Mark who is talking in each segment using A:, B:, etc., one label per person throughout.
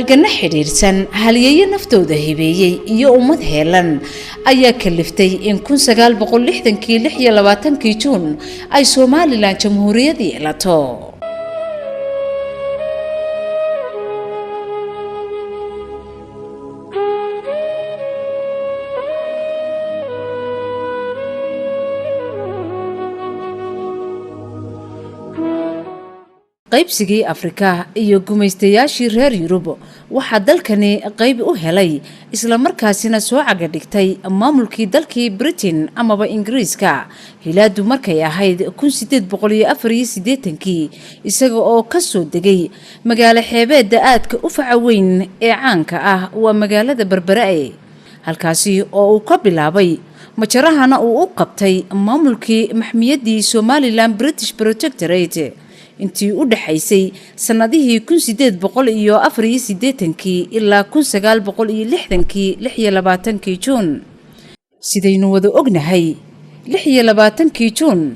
A: halgana xiriirsan halyeeye naftooda hibeeyay iyo ummad heelan ayaa kaliftay in 1960kii Juun ay Soomaaliland jamhuuriyad yeelato. qaybsigii Afrika iyo gumaystayaashii reer Yurub waxa dalkani qayb u helay isla markaasina soo caga dhigtay maamulkii dalkii Britain amaba Ingiriiska hilaadu markay ahayd 1884 isaga oo ka soo degay magaalo xeebeedda aadka u faca weyn ee caanka ah waa magaalada Berbera halkaasi oo uu ka bilaabay majarahana uu u qabtay maamulkii maxmiyadii Somaliland British Protectorate intii u dhaxaysay sanadihii 1884 ilaa 1960 Juun. sidaynu wada ognahay 26 Juun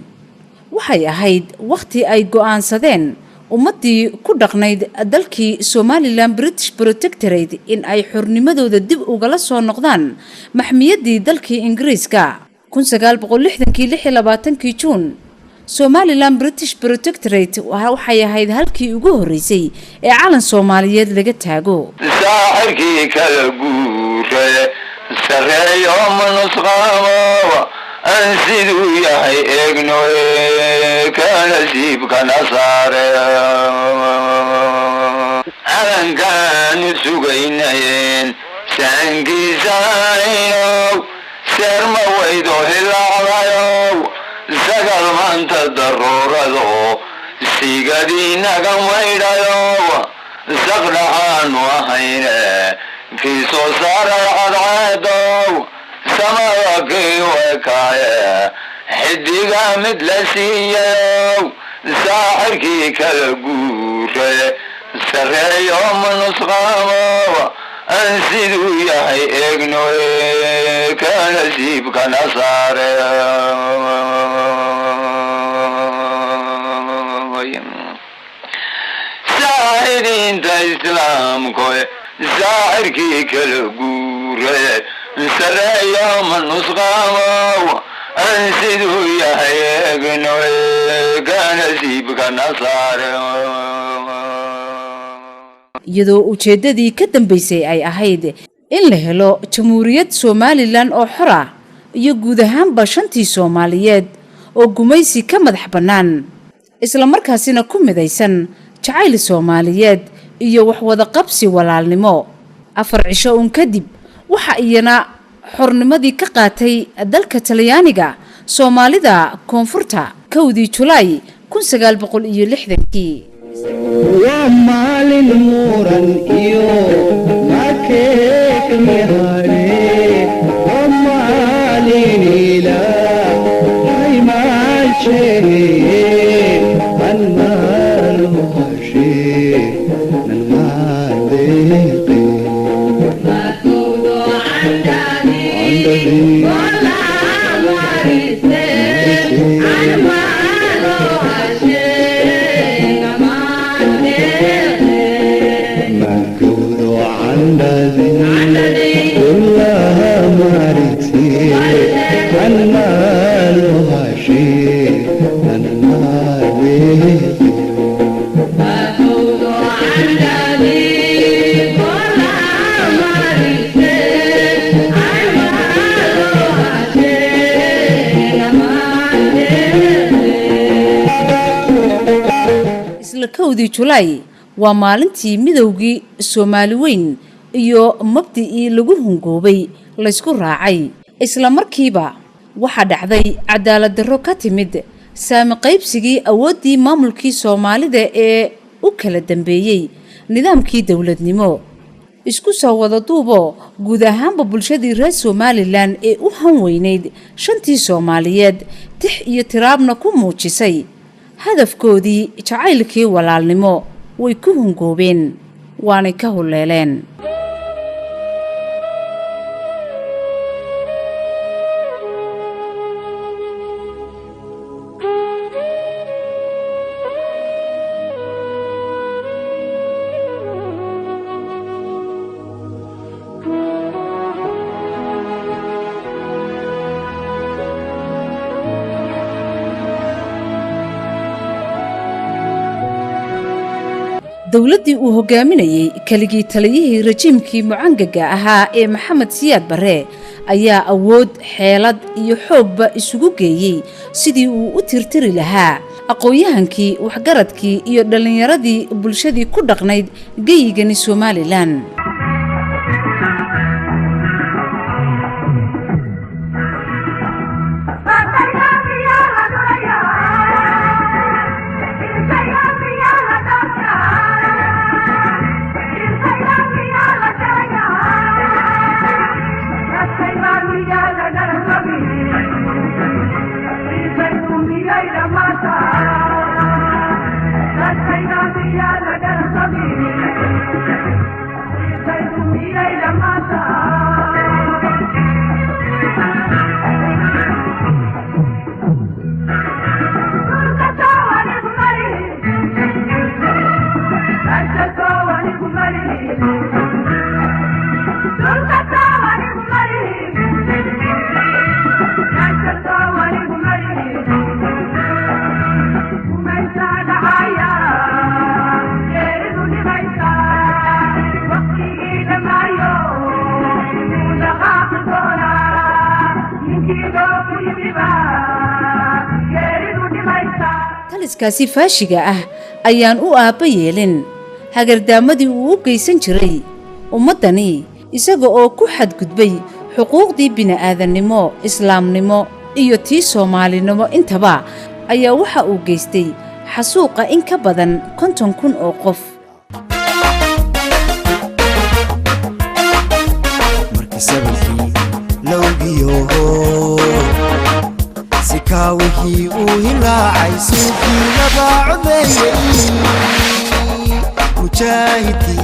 A: waxay ahayd waqti ay go'aansadeen ummadii ku dhaqnayd dalkii Somaliland British Protectorate in ay xornimadooda dib ugala soo noqdaan maxmiyadii dalkii Ingiriiska 1926 Juun. Somaliland British Protectorate waxay ahayd halkii ugu horeysay ee calan Soomaaliyeed laga taago.
B: saaxirkii kala guuray sareeyo manusqaamo aan siduu yahay eegno kana siibkana saare calankan sugaynayeen saankiisayno serma waydo hilaacdayo sagal maanta daruurado siigadiinaga maydhayo saqdhaxaanu ahayne kii soo saaray cadceedow samada kii wekaaye xidiga mid la siiyayow saaxirkii kala guuray sareeyo manusqaamo aan siduu yahay eegno kana siibkana saare saa'idinta islaamko saa'irkii kala guuray sareeyo manusqaamo aan siduu yahay eegno kana siibkana saare
A: iyadoo ujeedadii ka dambeysay ay ahayd in la helo jamhuuriyad Somaliland oo xor ah iyo guud ahaanba shantii Soomaaliyeed oo gumaysi ka madax bannaan isla markaasina ku midaysan jacayl Soomaaliyeed iyo wax wada qabsi walaalnimo 4 cisho kadib waxa iyana xornimadii ka qaatay dalka Talyaaniga Soomaalida koonfurta 1 July 1960
C: ومالين مورن إيو ماكيك مهاري ومالين إلا هاي مالشي المال مخشي من مال ديقي مكتوب عندني ولا وارثي عن مال مخشي كلها مارتي المال هاشي المال مأخوذ عندني كلها مارتي المال هاشي
A: isla 1 July waa maalintii midowgii Soomaali weyn iyo mabdii lagu hungoobay la isku raacay isla markiiba waxa dhacday cadaalad darro ka timid saami qaybsigii awoodii maamulkii Soomaalida ee u kala dambeeyay nidaamkii dawladnimo isku soo wada duubo guud ahaanba bulshadii reer Somaliland ee u hanweyneyd shantii Soomaaliyeed tix iyo tiraabna ku muujisay hadafkoodii jacaylkii walaalnimo way ku hungoobeen waana ka huleeleen. dowladdii uu hogaaminayay kaligii taliyihii rajiimkii mucangaga ahaa ee maxamed siyaad barre ayaa awood xeelad iyo xoogba isugu geeyey sidii uu u tirtiri lahaa aqoon-yahankii waxgaradkii iyo dhallinyaradii bulshadii ku dhaqnayd geyigani somalilan taliskaasi faashiga ah ayaan u aabba yeelin hagardaamadii uu u geysan jiray ummaddani isaga oo ku xadgudbay xuquuqdii bini'aadannimo islaamnimo iyo tii soomaalinimo intaba ayaa waxa uu geystay xasuuqa in ka badan 50,000 oo qof
D: سكاوي وهلا عيسوكي لبعضي مجاهدي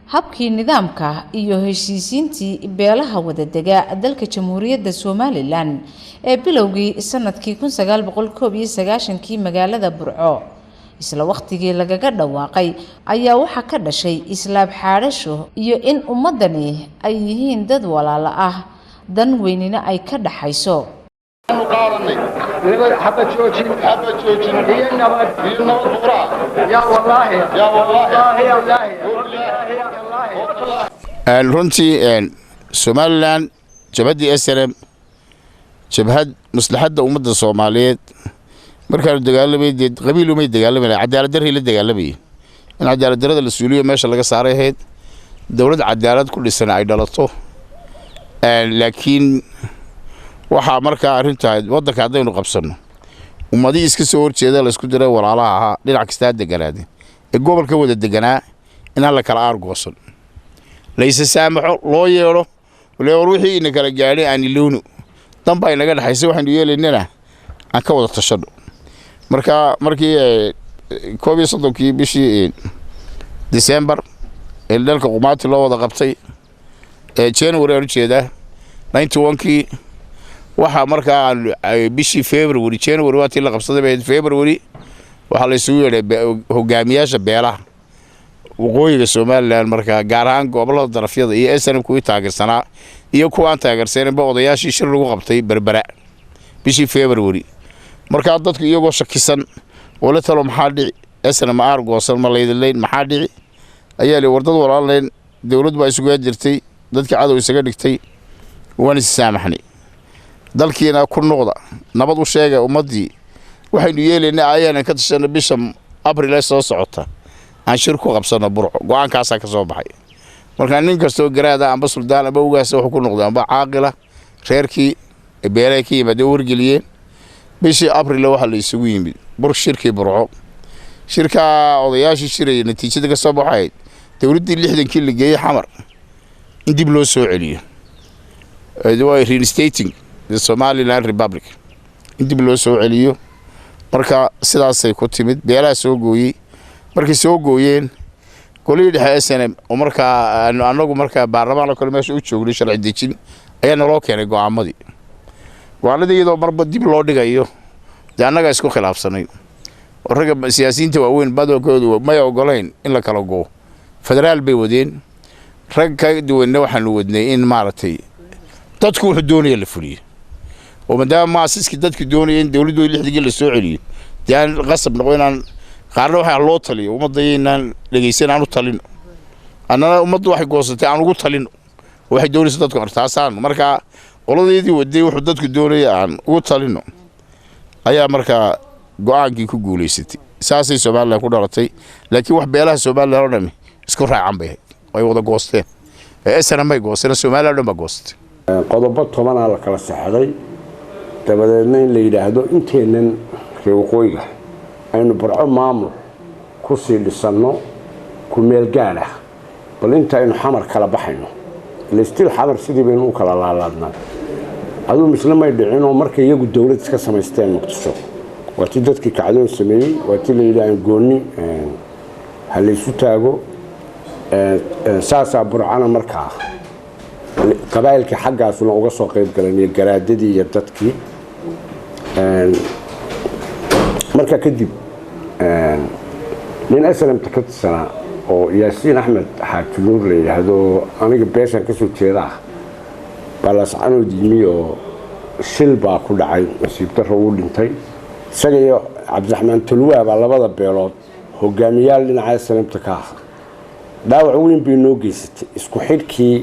A: habkii nidaamka iyo heshiisiintii beelaha wadadega dalka jamhuuriyadda Soomaaliland ee bilowgii sanadkii 1991 magaalada Burco isla waqtigii lagaga dhawaaqay ayaa waxa ka dhashay islaab xaadasho iyo in ummadani ay yihiin dad walaalo ah dan weynina ay ka dhaxayso
E: runtii Somaliland jabhadii SNM jabhad maslaxada ummadda Soomaaliyeed markaan dagaalamay qabiil uma dagaalamay cadaalad darri la dagaalamay in cadaalad darrada la suuliyo meesha laga saaray ahayd dawlad cadaalad ku dhisan ay dhalato laakiin waxa markaa arinta wadanka hadaynu qabsano ummadii iska soo horjeeda la isku diray walaalaha ahaa dhinac kasta deganaade ee gobolka wada deganaa in la kala argoosan laysa saamaxo loo yeero wixii in kala gaadhay aan iloono danba inaga dhaxaysay waxaan yeelaynaa aan ka wada tashado markii 31 bishii December ee dalka qumaati loo wada qabtay January aan jeedaa 91kii waxa markaa bishii February January waati la qabsaday February waxa la isugu yeeray hogaamiyaasha beelaha waqooyiga Soomaaliland markaa gaar ahaan gobolada darafyada iyo SNM ku taageersanaa iyo kuwa taageersanaa odayaashii shir lagu qabtay Berbera bishii February markaa dadku iyagoo shakisan oo la talo maxaa dhici SNM argoosan ma leedaleen maxaa dhici ayaa la wardad walaaleen dawlad baa isugu jirtay dadka cadow isaga dhigtay waan is saamaxnay dalkiina ku noqda nabad u sheegay ummadii waxaynu yeelaynaa ayaan ka tashanay bisha April soo socota aan shir ku qabsano Burco go'aankaas ka soo baxay marka nin kasto garaada amba suldaan aba ugaas wax ku noqdo amba caaqila reerkii beereekii bada wargeliyeen bishii April waxa la isugu yimid shirkii Burco shirka odayaashii shiray natiijada ka soo baxay dawladdii 60kii la geeyay xamar in dib loo soo celiyo way reinstating the Somaliland Republic in dib loo soo celiyo marka sidaas ay ku timid beelaha soo gooyay markii soo gooyeen golii dhexe SNM oo markaa anagu markaa baarlamaanka kale meesha u joognay sharci dejin ayaa naloo keenay go'aamadii iyadoo marba dib loo dhigayo anaga isku khilaafsanay raga siyaasiyiinta waaweyn badalkoodu ma ogoleen in la kala go federaal bay wadeen rag ka duwanna waxaan wadnay in maartay dadku wuxuu doonaya la fuliyo ومدام ما أسسك دتك دوني دولة اللي حد يقول السعودي يعني غصب نقولنا قارنوا واحد الله طلي ومضينا لقيسين عنو طلينا أنا ومضوا واحد قوسته عنو قلت طلينا واحد دولة صدق أرتاسان مركا والله يدي ودي واحد دتك دوني عن قلت طلينا أيها مركا قاعد كقولي ستي ساسي سبحان الله كل رتي لكن واحد بيله سبحان الله رنمي اسكر عم به ويوضع قوسته أنا ما يقوس أنا سبحان الله ما قوست
F: قضبط طبعا على كلا سحري dabadeedna in la yiraahdo inteenan reeqooyga aynu barco maamul ku sii dhisano ku meel gaar ah bal inta aynu xamar kala baxayno leestil xamar sidii baynu kala laalaadnaa aduu muslimay dhicino markay iyagu dawlad iska samaysteen muqdisho waati dadkii kacdoon sameeyay waati la yiraahdo gooni hal isu taago saasa burcana markaa qabaa'ilka xaggaasuna uga soo qayb galanay garaadadii iyo dadkii marka kadib nin aslam takadsan oo yaasiin axmed xaaji nuur la yiraahdo aniga beeshan ka soo jeeda balas aanu diimiyo shil baa ku dhacay nasiib darro uu dhintay isaga iyo cabdiraxmaan tulwa baa labada beelood hogaamiyaal dhinaca aslamta ka ah dhaawac weyn bay noo geysatay isku xidhkii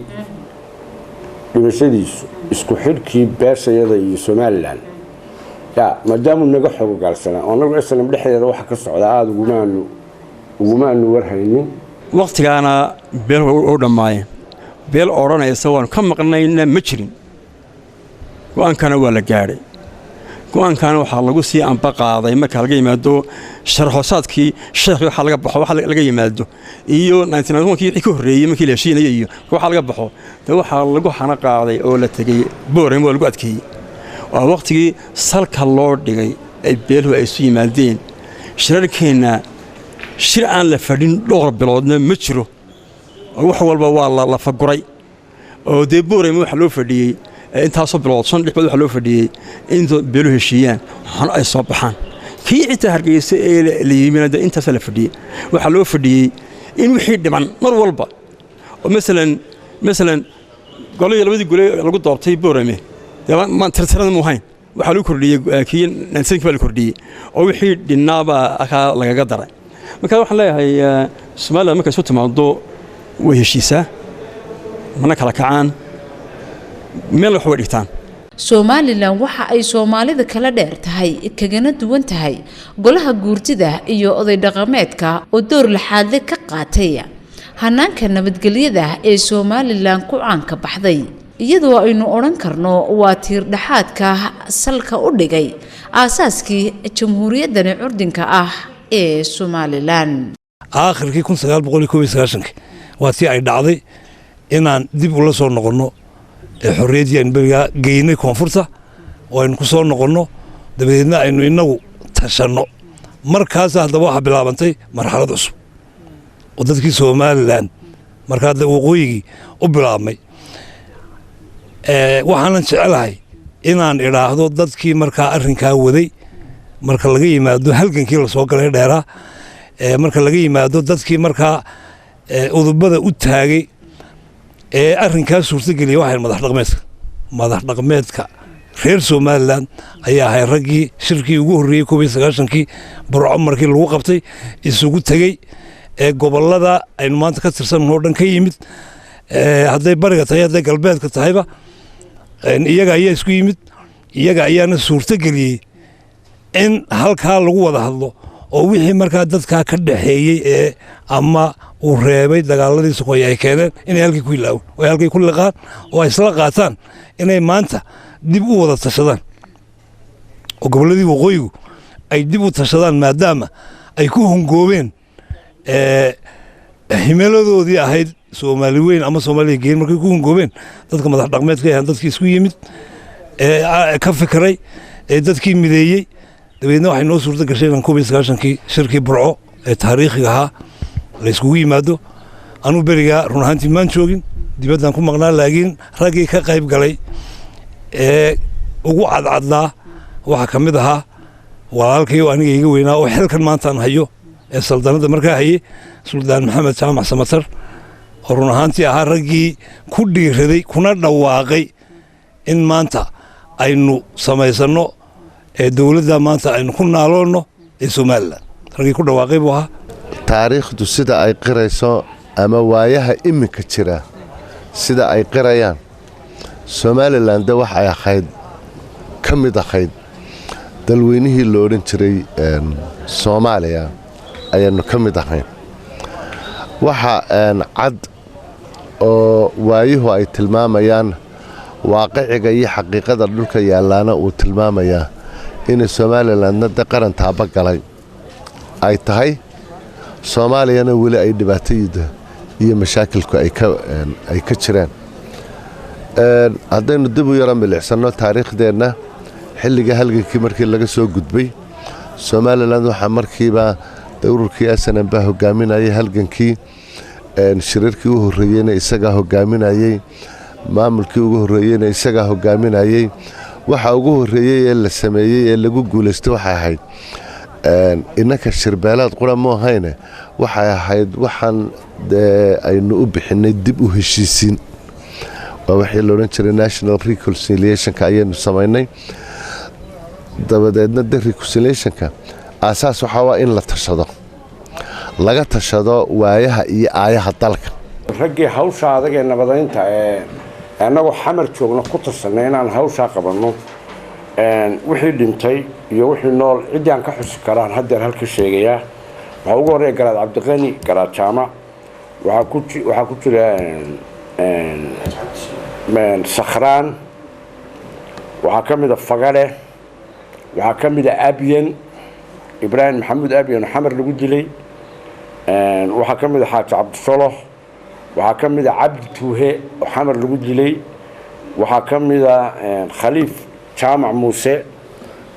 F: dhimashadiisu isku xidhkii beeshayada iyo Soomaaliland maadaama naga xoog galsana oo naga islam dhexdeeda waxa ka socda aad ugumaanu warhaynin
G: waqtigaana beel oo dhamaayeen beel oranaysa waan ka maqnayna ma jirin go'aankana waa la gaaray go'aankana waxa lagu sii anba qaaday marka laga yimaado sharxosaadkii sheekh waxa laga baxo waxa laga yimaado iyo 1990kii wixii ka horeeyay markii la heshiinayay iyo waxa laga baxo waxa lagu xana qaaday oo la tagay booreen waa lagu adkeeyay waa waqtigii salka loo dhigay ay beeluhu ay soo yimaadeen shirarkeena shir aan la fadhin dhowr biloodna ma jiro wax walba waa la faguray oo de booreen waxa loo fadhiyay intaasoo bilood shan dhibad waxa loo fadhiyay in beeluhu heshiiyaan waxna ay soo baxaan kii inta hargeysa ee la yimaada intaas la fadhiyay waxa loo fadhiyay in wixii dhiman mar walba oo مثلا قالوا labadii gole lagu doortay boorame ma tirtirada mu hayn waxa lagu kordhiyay kii nansank baa la kordhiyay oo wixii dhinaaba aka lagaga daray marka waxaan leeyahay Soomaaliya markay soo timaado way heshiisaa mana kala kacaan meel wax wadhitaan
A: Somaliland waxa ay Soomaalida kala dheer tahay kagana duwan tahay golaha guurtida iyo oday dhaqameedka oo door laxaad ka qaatay hanaanka nabadgelyada ee Somaliland ku caan ka baxday iyadoo aynu oran karno waa tiir dhaxaadka salka u dhigay aasaaskii jamhuuriyadda curdinka ah ee Somaliland
H: aakhirkii 1999 waa tii ay dhacday inaan dib u la soo noqono xorriyadii bariga geynay koonfurta oo aynu ku soo noqono dabadeedna aynu inagu tashano markaas hadaba waxa bilaabantay marxalad cusub oo dadkii Somaliland markaa waqooyigii u bilaabmay waxaan jecelahay inaan iraahdo dadkii markaa arrinkaa waday marka laga yimaado halgankii la soo galay dheeraa marka laga yimaado dadkii markaa udubada u taagay arrinkaa suurtageliyay waxay madax dhaqameedka reer Somaliland ayaa ahay raggii shirkii ugu horreeyay 1990kii burco markii lagu qabtay isugu tagay gobolada aynu maanta ka tirsan oo dhan ka yimid hadday bariga tahay hadday galbeedka tahayba iyaga ayaa isku yimid iyaga ayaana suurtageliyay in halkaa lagu wada hadlo oo wixii markaa dadkaa ka dhaxeeyay ama uu reebay dagaaladii soqoy ay keeneen inay halkii ku ilaawo oo halkii ku liqaan oo ay isla qaataan inay maanta dib u wada tashadaan oo goboladii waqooyigu ay dib u tashadaan maadaama ay ku hongoobeen himeladoodii ahayd Soomaali weyn ama Soomaaliya geyn markay ku hongoobeen dadka madax dhaqameedka ah dadkii isku yimid ka fikray dadkii mideeyay dabeedna waxay noo suurta gashay in 1990kii shirkii burco ee taariikhiga ahaa la iskugu yimaado anu beriga run ahaantii maan joogin dibaddan ku maqnaa laakiin raggii ka qayb galay ugu cadcadlaa waxa ka mid ahaa walaalkay oo aniga iga weynaa oo xilkan maantaan hayo ee saldanada markaa hayay Suldaan Maxamed Jaamac Samatar oo run ahaantii ahaa raggii ku dhiiraday kuna dhawaaqay in maanta aynu samaysano ee dawladda maanta aynu ku naaloonno ee Soomaaliland ragii ku dhawaaqay buu ahaa
I: taariikhdu sida ay qirayso ama waayaha iminka jira sida ay qirayaan Soomaaliland wax ay ahayd ka mid ahayd dalweynihii loo oran jiray Soomaaliya ayanu ka mid ahayn waxa cad oo waayuhu ay tilmaamayaan waaqiciga iyo xaqiiqada dhulka yaalaana uu tilmaamayaa in Soomaaliland qaran taaba galay ay tahay Soomaaliyana wali ay dhibaatayda iyo mashaakilku ay ka jiraan haddaynu dib u yara milicsano taariikhdeena xilliga halgankii markii laga soo gudbay Soomaaliland waxa markiiba ururkii SNM baa hogaaminayay halgankii shirarkii u horeeyayna isaga hogaaminayay maamulkii ugu horeeyayna isaga hogaaminayay waxa ugu horeeyay ee la sameeyay ee lagu guuleystay waxa ahayd inaka shirbeelaad qura ma ahayne waxa ahayd waxaan aynu u bixinay dib u heshiisiin waa wixii la oran jiray National Reconciliation-ka ayaynu samaynay dabadeedna reconciliation-ka asaas waxa waa in la tashado laga tashado waayaha iyo aayaha dalka
F: raggii hawsha adag ee nabadaynta anagoo xamar joogna ku tashanay inaan hawsha qabanno wixii dhintay iyo wixii nool cidii aan ka xusi karaan haddeer halka sheegaya waxa ugu horeeya garaad cabdiqani garaad jaama waxa ku jira sakhraan waxa ka mid ah fagale waxa ka mid ah abyan ibraahim maxamuud abyan xamar lagu dilay waxa ka mid ah xaaji cabdisolo waxa ka mid ah cabdi tuuhe oo xamar lagu dilay waxa ka mid ah khaliif jaamac muuse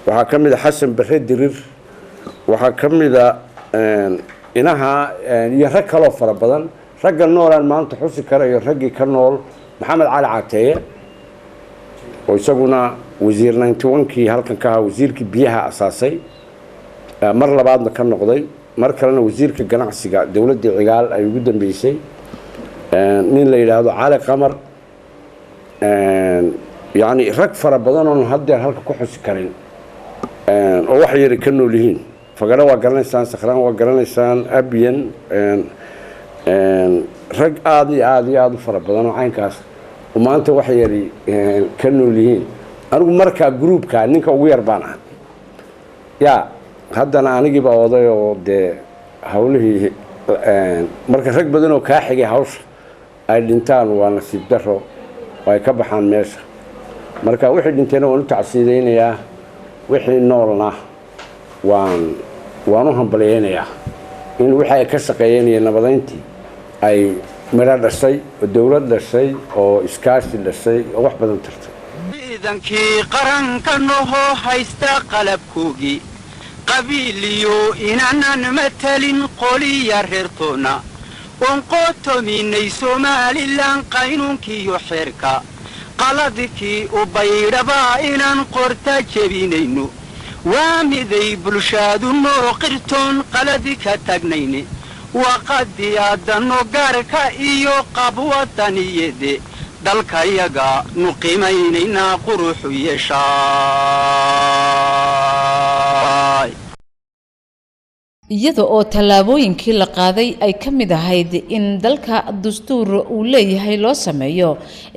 F: waxa ka mid ah xasan bare dirir waxa ka mid ah inaha iyo rag kale oo fara badan ragga noolaan maanta xusi kara iyo raggii ka nool maxamed cali cateeye oo isaguna wasiir 91kii halkan ka ahaa wasiirkii biyaha asaasay mar labaadna ka noqday mar kalena wasiirka ganacsiga dawladda cigaal ay ugu dambeysay nin la yiraahdo cali qamar yani rag fara badan oo hadda halka ku xusi karin oo wax yar ka nool yihiin fagara waa garanaysaan sakhraan waa garanaysaan abyan rag aad u fara badan oo caynkaas maanta wax yar ka nool yihiin anigu marka groupka ninka ugu yar baan ahay ya haddana anigii baa oday oo de hawlihii marka rag badan oo ka xigay hawsha ay dhintaan waa nasiib daro way ka baxaan meesha marka wixii dhintayna waan u tacsiideynayaa wixii noolna waan u hambaleynayaa in wixii ay ka shaqeeyeen nabadayntii ay mira dhashay oo dawlad dhashay oo iskaashi dhashay oo wax badan tartay
J: ciidankii qaranka noo haysta qalabkoogii qabiiliyo inaanan matalin qoliya reertoona oon qootominay Somaliland qaynuunkiiyo xeerka qaladkii u baydhabaa inaan qorta jebinayno waa miday bulshadu noo qirtoon qaladi ka tagnayne waqadiyadano gaarka iyo qabwadaniyade dalkayaga nu qiimaynaynaa quruxu yeeshaay
A: iyada oo tallaabooyinkii la qaaday ay ka mid ahayd in dalka dastuur uu leeyahay loo sameeyo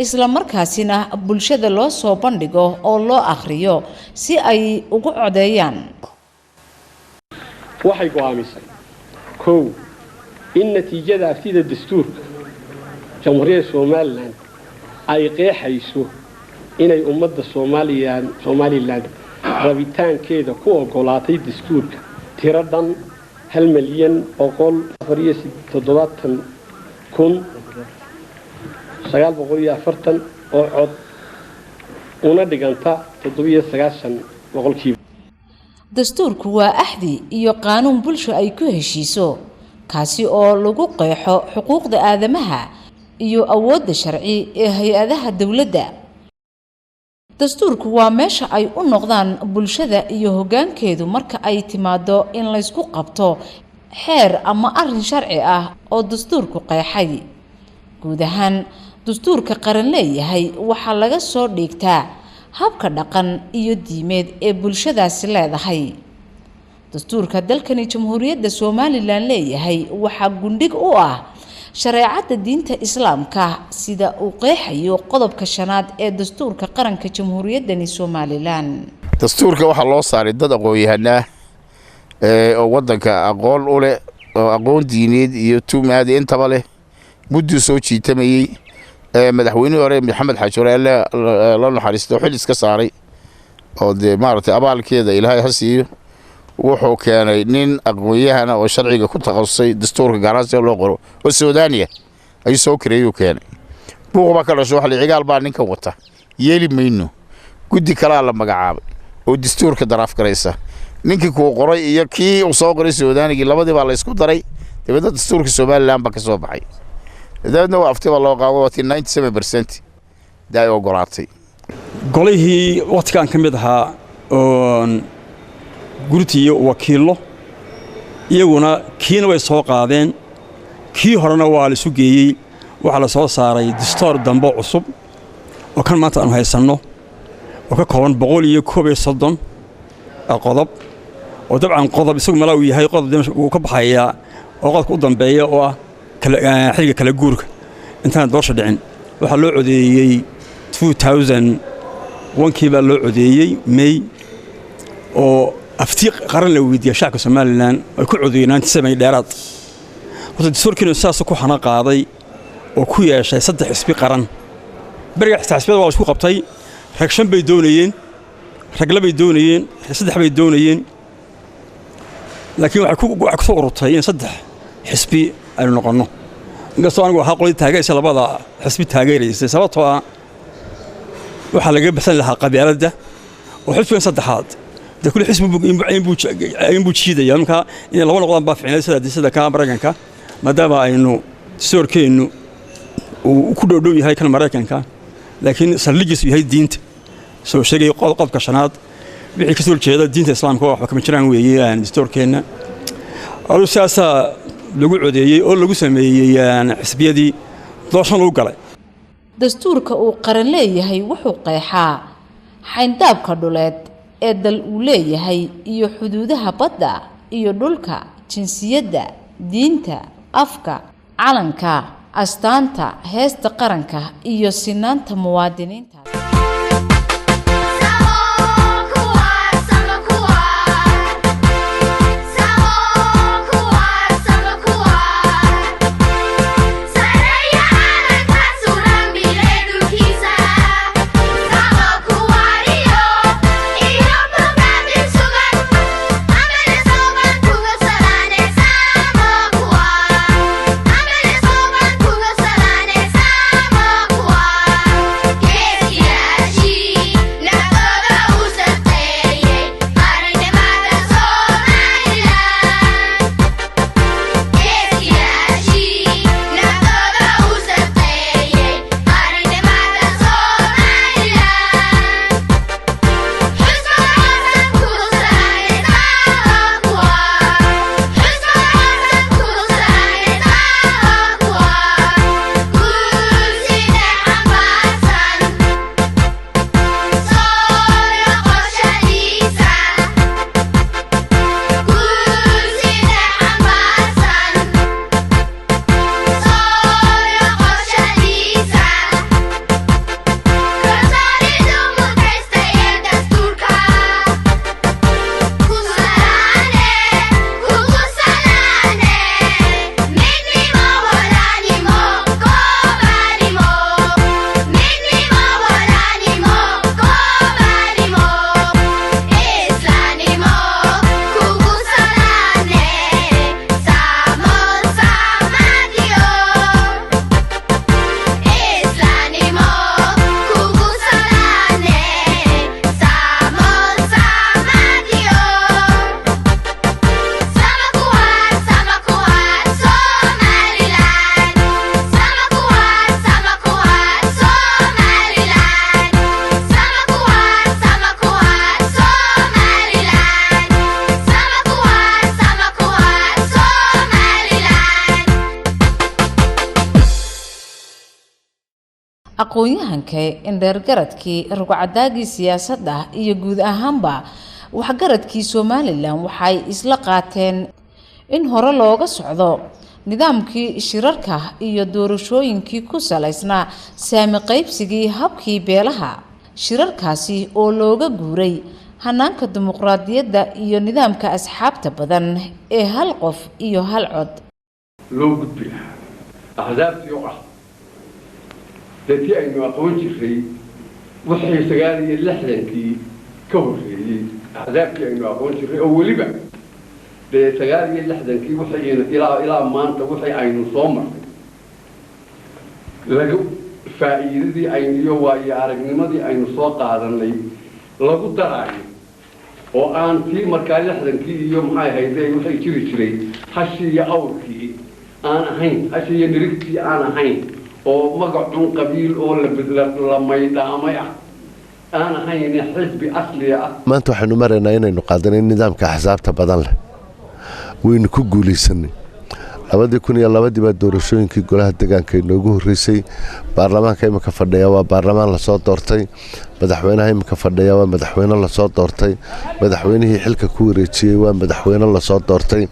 A: isla markaasina bulshada loo soo bandhigo oo loo akhriyo si ay ugu codeeyaan
K: waxay go'aamisay kow in natiijada aftida dastuurka jamhuuriyadda Soomaaliland ay qeexayso inay ummadda Soomaaliland rabitaankeeda ku ogolaatay dastuurka tiradan 1,470,940 oo cod una dhiganta 97%.
A: dastuurku waa axdi iyo qaanuun bulsho ay ku heshiiso kaasi oo lagu qeexo xuquuqda aadamaha iyo awoodda sharci ee hay'adaha dawladda. dastuurku waa meesha ay u noqdaan bulshada iyo hoggaankeedu marka ay timaado in la isku qabto xeer ama arrin sharci ah oo dastuurku qeexay. guud ahaan dastuurka qaran leeyahay waxa laga soo dhigtaa habka dhaqan iyo diimeed ee bulshadaasi leedahay. dastuurka dalkani jamhuuriyadda Soomaaliland leeyahay waxa gundhig u ah shareecada diinta islaamka sida uu qeexayo qodobka 5 ee dastuurka qaranka jamhuuriyaddani Soomaaliland.
E: dastuurka waxa loo saaray dad aqoon-yahanaa oo wadanka aqoon u leh oo aqoon diineed iyo tuumaad intaba leh muddo soo jiitamayay madaxweynaha hore Maxamed Xaaji la naxariisto xil iska saaray oo maartay abaalkeeda Ilaahay ha siiyo wuxuu keenay nin aqoon-yahan oo sharciga ku takhasusay dastuurka garansiga loo qoro oo Suudaaniya ay soo kareeyo keenay buuqba kala soo xalay cigaal baa ninka wata yeeli mayno guddi kala la magacaabay oo dastuurka daraaf garaysa ninkii ku qoray iyo kii uu soo qoray Suudaaniga labadiiba la isku daray dibadda dastuurka Soomaaliland ba ka soo baxay dadna waa aftiba loo qaado 97% daay oo goraatay
G: golihii waqtigan kamid ahaa oo gurtiyo wakiilo iyaguna kiina way soo qaadeen kii horena waa la isu geeyay waxa la soo saaray dastuur dambe cusub oo kan maanta aan haysanno oo ka kooban 130 qodob oo dabcan qodob isagu malaw yahay qodob uu ka baxaya oo qodobka u dambeeya oo ah xilliga kala guurka intaan doorasho dhicin waxa loo codeeyay 2001 kii baa loo codeeyay May oo aftiiq qaran la weydiiyay shacabka Soomaaliland ay ku codeeyeen 97 dheeraad wada dastuurkiina saas ku xana qaaday oo ku yeeshay 3 xisbi qaran bariga xisbiyada waa isku qabtay rag 5 bay doonayeen rag 2 bay doonayeen 3 bay doonayeen laakiin waxa ku soo ururtay in 3 xisbi ay noqono inkastoo anigu waxa qolay taageeraysa labada xisbi taageeraysay sababtoo ah waxa laga baxsan lahaa qabyaaladda oo xisbiga saddexaad de kulli xisbi inbuu jiidaya marka in laba noqdaan baa ficnay sida ka Mareykanka maadaama aynu dastuurkeenu uu ku dhow yahay kan Mareykanka laakiin saldhigiisu yahay diinta soo sheegay qodobka 5 wixii ka soo jeeda diinta islaamka waxba kama jiraan weeyaan dastuurkeena oo siyaasa lagu codeeyay oo lagu sameeyay xisbiyadii doorasho lagu galay.
A: dastuurka uu qaran leeyahay wuxuu qeexaa xayndaabka dhuleed ee dal uu leeyahay iyo xuduudaha badda iyo dhulka jinsiyadda diinta afka calanka astaanta heesta qaranka iyo sinaanta muwaadiniinta.
L: Yeah.
A: aqoon-yahankii indheergaradkii rugcadaagii siyaasadda iyo guud ahaanba waxgaradkii Somaliland waxay isla qaateen in hore looga socdo nidaamkii shirarka iyo doorashooyinkii ku salaysnaa saami qaybsigii habkii beelaha shirarkaasi oo looga guuray hanaanka dimuqraadiyadda iyo nidaamka asxaabta badan ee hal qof iyo hal cod
K: loo gudbiya ahdaaftii oo ah dadkii aynu aqoon jiray wixii 69kii ka horreeyay ahdaaftii aynu aqoon jiray oo weliba 69kii wixii ilaa maanta wixii aynu soo marnay lagu faa'iidadii aynu iyo waayo aragnimadii aynu soo qaadanay lagu daraayo oo aan tii markaa 60kii iyo maxay ahaydee wixii jiri jiray hashii iyo awrkii aan ahayn hashii iyo nirigtii aan ahayn oo magacun qabiil oo la maydhaamay ah aan ahayn xisbi asli ah
I: maanta waxaanu maraynaa inaynu qaadanay nidaamka axsaabta badan leh waynu ku guulaysanay 2002 baa doorashooyinkii golaha deegaanka inoogu horreysay baarlamaanka imika fadhiya waa baarlamaan la soo doortay madaxweynaha imika fadhiya waa madaxweyne la soo doortay madaxweynihii xilka ku wareejiyay waa madaxweyne la soo doortay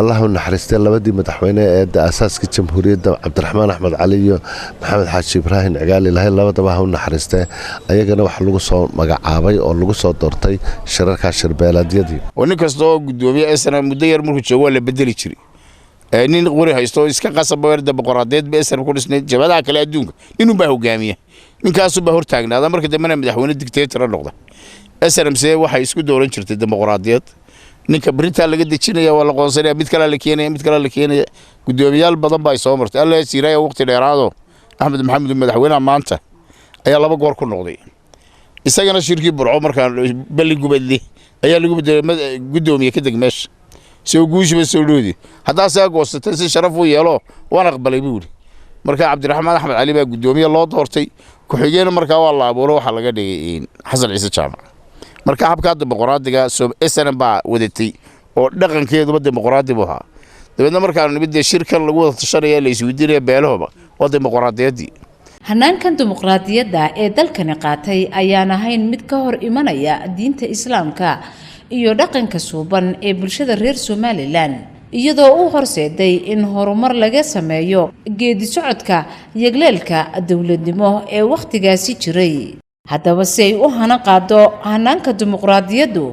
I: allahu naxariistay labadii madaxweyne ee asaaska jamhuuriyadda cabdiraxmaan axmed cali iyo maxamed xaaji ibraahim cigaali lahay labadaba ha u naxariistay ayagana wax lagu soo magacaabay oo lagu soo doortay shirarka shirbeeladyadii
E: oo nin kasta oo gudoomiye isna muddo yar markuu joogo la bedeli jiray nin qori haysto iska qasab weerda boqoradeed ba isna ku dhisnay jabadaha kale adduunka inuu baa hogaamiye ninkaas baa hortaagnaada markii dambena madaxweyne dictator noqday SNMC waxay isku dooran jirtay dimuqraadiyad ninka Britain laga dejinaya waa la qoonsanaya mid kale la keenaya gudoomiyaal badan baa soo martay alla siiraya waqti dheeraado Axmed Maxamed madaxweynaha maanta ayaa laba goor ku noqday isagana shirkii burco markaan bali gubadli ayaa lagu bedelay gudoomiye ka degmeesh soo guushiba soo dhoodi hadaa saa goostay si sharaf u yeelo waan aqbalay buuri marka Cabdiraxmaan Axmed Cali baa gudoomiye loo doortay ku xigeen marka waa la abuuray waxa laga dhigay Xasan Ciise Jaamac marka habka dimuqraadiga SNM baa wadatay oo dhaqankeedu dimuqraadi buu ahaa dabadna markaan nimid shirkan lagu wada tashanaya la isweydiinaya beelahooda oo dimuqraadiyadii
A: hanaankan dimuqraadiyadda ee dalkani qaatay ayaan ahayn mid ka hor imanaya diinta islaamka iyo dhaqanka suuban ee bulshada reer Somaliland iyadoo uu horseeday in horumar laga sameeyo geedi socodka yagleelka dawladnimo ee waqtigaasi jiray haddaba si ay u hana qaado hanaanka dimuqraadiyaddu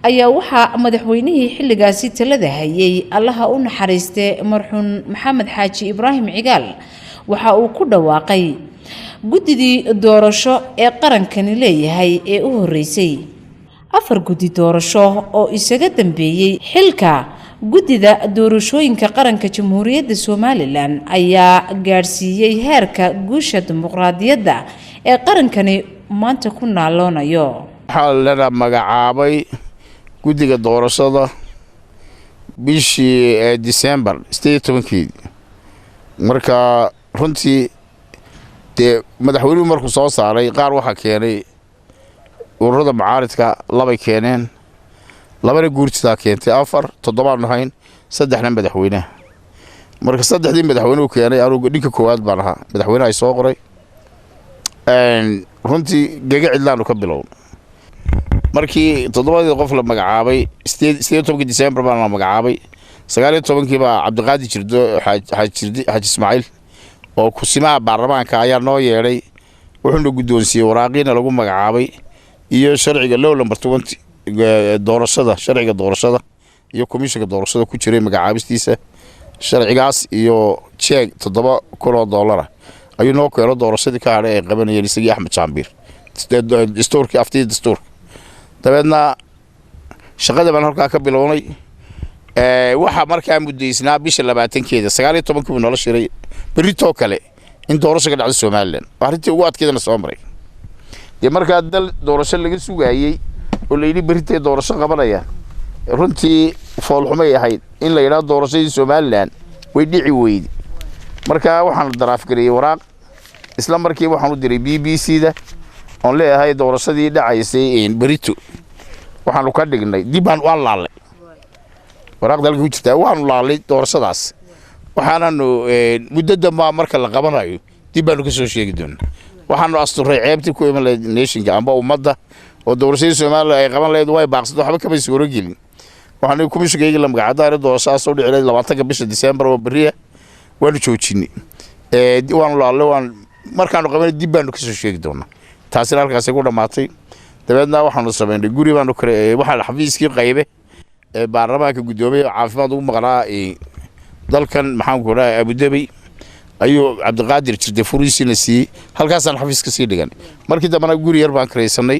A: ayaa waxa madaxweynihii xilligaasi talada hayay allaha u naxariistay marxuun maxamed xaaji ibraahim cigaal waxa uu ku dhawaaqay gudidii doorasho ee qarankani leeyahay ee u horeysay 4 gudi doorasho oo isaga dambeeyay xilka gudida doorashooyinka qaranka jamhuuriyadda Somaliland ayaa gaarsiiyay heerka guusha dimuqraadiyadda ee qarankani maanta ku naaloonayo
E: waxa la magacaabay gudiga doorashada bishii December 18 marka runtii madaxweynuhu markuu soo saaray qaar waxa keenay ururada mucaaradka laba keeneen labana guurtidaa keentay 4 7 nahayn saddexna madaxweynaha marka saddexdii madaxweynuhu keenay anigu dhinka koowaad baan ahaa madaxweynaha ay soo qoray runtii gaga cidlaanu ka bilow markii 7 qof la magacaabay 18 December baan la magacaabay 19 baa Cabdiqaadir Jirdo Xaaji Ismaaciil oo ku simaa baarlamaanka ayaa noo yeeray wuxuu gudoonsiyay waraaqina lagu magacaabay iyo sharciga law number 20 doorashada sharciga doorashada iyo komishanka doorashada ku jiray magacaabistiisa sharcigaas iyo check $7,000 ayuu noo keenay doorashadii ka hadhay ee qabanayeen isagii Axmed Jaambiir dastuurkii aftii dastuur dabeedna shaqada baan halkaa ka bilownay waxa markaa muddaysnaa bisha 20keeda 19 nolol shiray berito kale in doorasho ka dhacdo Somaliland arrintii ugu adkeedana soo maray markaa dal doorasho laga sugayay oo leeyni berito doorasho qabanaya runtii foolxumay ahayd in la yiraahdo doorashadii Somaliland way dhici weyd markaa waxaan daraaf gariyay waraaq isla markii waxaan u diray BBC-da oo leeyahay doorashadii dhacaysay in berito waxaan ka dhignay dib aan laalay waraaq dalka ku jirta waxaan laalay doorashadaas waxaananu muddada marka la qabanayo dib baanu ka soo sheegi doonaa waxaanu asturay ceebtii ku iman lahayd nationka amba ummadda oo doorashadii Soomaaliya ay qaban lahayd way baaqsato waxba kama soo gelin waxaanu komishinkayga la magacaaday doorashaas oo dhicay 20 bisha December oo bariya waanu joojinay waanu laalay waan markaanu qabanay dib baanu ka soo sheegi doonaa taasina halkaas ku dhamaatay dabeedna waxaanu sameynay guri baanu kare waxa xafiiskii qaybe baarlamaanka gudoomiye caafimaad ugu maqnaa dalkan maxaan ku raay Abu Dhabi ayuu Cabdiqaadir jirde furiisina si halkaasaan xafiiska sii dhigan markii dambana guri yar baan kareysanay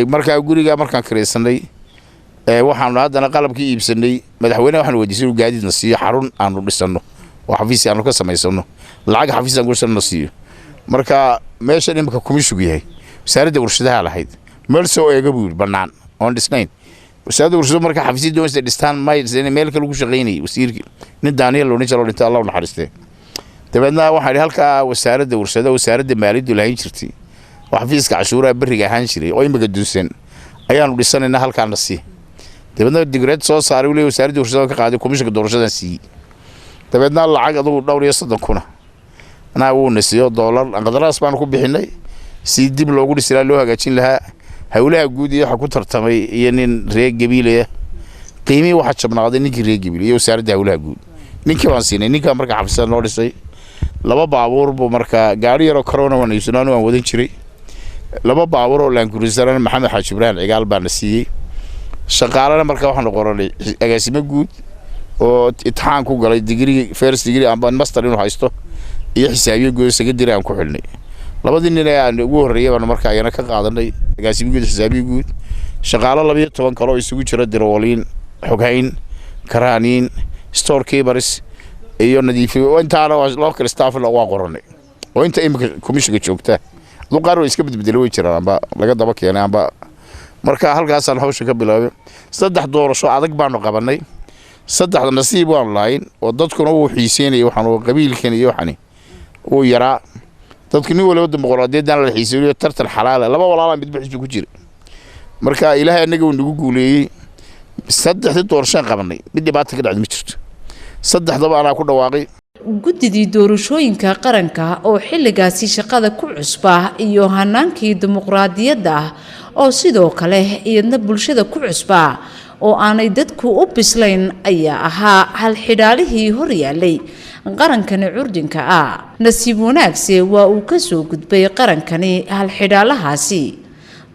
E: markaa guriga markaan kareysanay waxaanu haddana qalabkii iibsanay madaxweynaha waxaan weydiisay gaadiidna siiyo xarun aanu dhisano oo xafiis aanu ka samaysano lacag xafiis aan gursano siiyo marka meesha nimka komishigu yahay wasaaradda warshadaha lahayd meel soo eega buu banaan on dhisnayn wasaaradda warshadaha marka xafiisyada doonaysa dhistaan meel kale ugu shaqeynay wasiirkii nin Daniel loo nijalo dhinta Allah u naxariistay dabeedna waxaan halka wasaaradda warshadaha wasaaradda maaliyadda lahayn jirtay xafiiska cashuuraha bariga ahaan jiray oo imika duusan ayaanu dhisanayna halkaan nasi dabeedna digreed soo saaray wali wasaaradda warshadaha ka qaaday komishinka doorashada si dabeedna lacag adu dhowr iyo 30 kuna ana uu nasiyo dollar qadaraas baan ku bixinay si dib loogu dhisay loo hagaajin lahaa hawlaha guud iyo waxa ku tartamay iyo nin reer gabiilaya qiimi waxa jabnaaday ninkii reer gabiil iyo wasaaradda hawlaha guud ninkii waan siinay ninka marka xafiiska loo dhisay laba baabuur buu marka gaari yar oo corona waan iibsanaan waan wadan jiray laba baabuur oo laan guurisaran Maxamed Xaaji Ibrahim cigaal baan siiyay shaqaalana marka waxaan qoranay agaasimo guud oo imtixaan ku galay degree first degree amba master inuu haysto iyo xisaabiye guud secondary aan ku xilnay labadii nin ee ugu horeeyay baan marka ayana ka qaadanay agaasimo guud xisaabiye guud shaqaale 12 kale oo isugu jira dirwaliin xoghayn karaaniin store keepers iyo nadiifiyo intaana loo kala staff loo qoranay oo inta imika komishiga joogta luqaar iska bedbedelay way jiraan amba laga daba keenay amba marka halkaas aan hawsha ka bilaabay saddex doorasho adag baanu qabanay saddex nasiib waan lahayn oo dadkuna uu xiiseynay waxaan qabiilkan iyo waxani oo yara dadkii waliba dimuqraadiyadan la xiiseeyo tartan xalaal laba walaal mid bixis ku jira marka ilaahay anaga uu nagu guuleeyay saddexdii doorasho qabanay mid dhibaato ka dhacday ma jirto saddexdaba ana ku dhawaaqay
A: guddidii doorashooyinka qaranka oo xilligaasi shaqada ku cusbaa iyo hanaankii dimuqraadiyadda oo sidoo kale iyadna bulshada ku cusbaa oo aanay dadku u bislayn ayaa ahaa hal xidhaalihii hor yaalay qarankani curdinka ah nasiib wanaagse waa uu ka soo gudbay qarankani hal xidhaalahaasi